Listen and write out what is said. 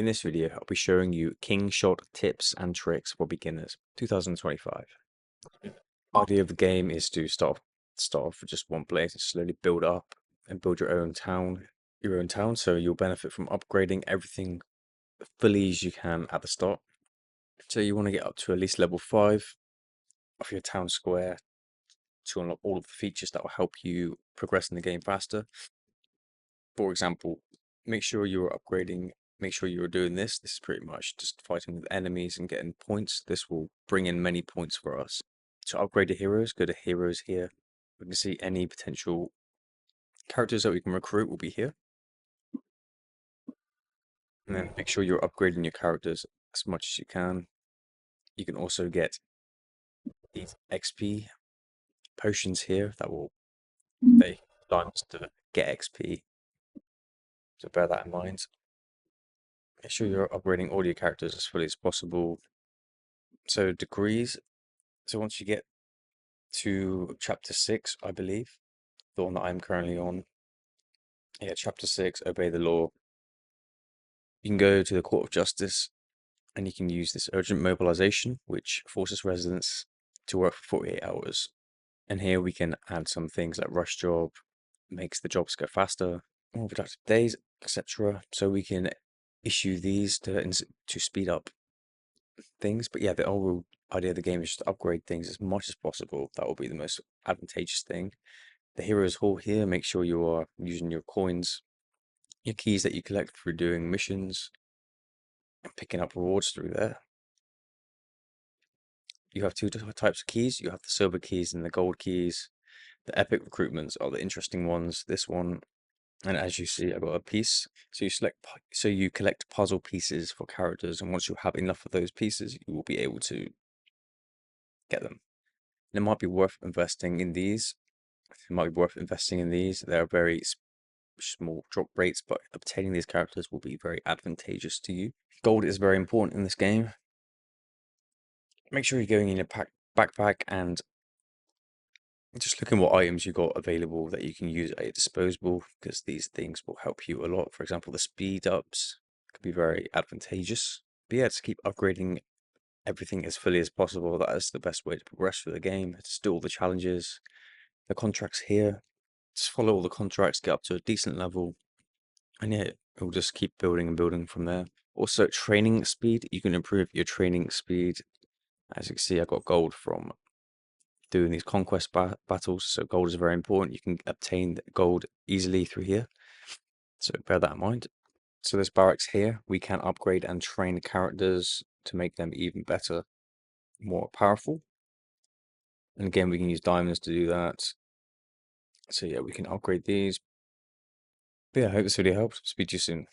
In this video, I'll be showing you Kingshot tips and tricks for beginners, 2025. The idea of the game is to start off with just one place and slowly build up and build your own town. So you'll benefit from upgrading everything fully as you can at the start. So you want to get up to at least level 5 of your town square to unlock all of the features that will help you progress in the game faster. For example, make sure you're upgrading, make sure you're doing this. This is pretty much just fighting with enemies and getting points. This will bring in many points for us. To upgrade your heroes, go to heroes here. We can see any potential characters that we can recruit will be here. And then make sure you're upgrading your characters as much as you can. You can also get these XP potions here that will they allow us to get XP. So bear that in mind. Make sure you're upgrading all your characters as fully as possible. So degrees. So once you get to chapter 6, I believe, the one that I'm currently on. Yeah, chapter 6, obey the law. You can go to the Court of Justice and you can use this urgent mobilization, which forces residents to work for 48 hours. And here we can add some things like rush job, makes the jobs go faster, more productive days, etc. So we can issue these to speed up things. But yeah, the overall idea of the game is just to upgrade things as much as possible. That will be the most advantageous thing. The Heroes Hall here, make sure you are using your coins, your keys that you collect through doing missions, and picking up rewards through there. You have two types of keys. You have the silver keys and the gold keys. The epic recruitments are the interesting ones. This one, and as you see, I got a piece. So you collect puzzle pieces for characters, and once you have enough of those pieces, you will be able to get them. And it might be worth investing in these. They're very small drop rates, but obtaining these characters will be very advantageous to you. Gold is very important in this game. Make sure you're going in your backpack and just looking what items you got available that you can use at your disposal, because these things will help you a lot. For example, the speed ups could be very advantageous. But yeah, to keep upgrading everything as fully as possible. That is the best way to progress through the game. To do all the challenges, the contracts here. Just follow all the contracts, get up to a decent level, and yeah, it'll just keep building and building from there. Also, training speed. You can improve your training speed. As you can see, I got gold from doing these conquest battles, so gold is very important. You can obtain gold easily through here, so bear that in mind. So this barracks here, we can upgrade and train characters to make them even better, more powerful. And again, we can use diamonds to do that. So yeah, we can upgrade these. But yeah, I hope this video helps. Speak to you soon.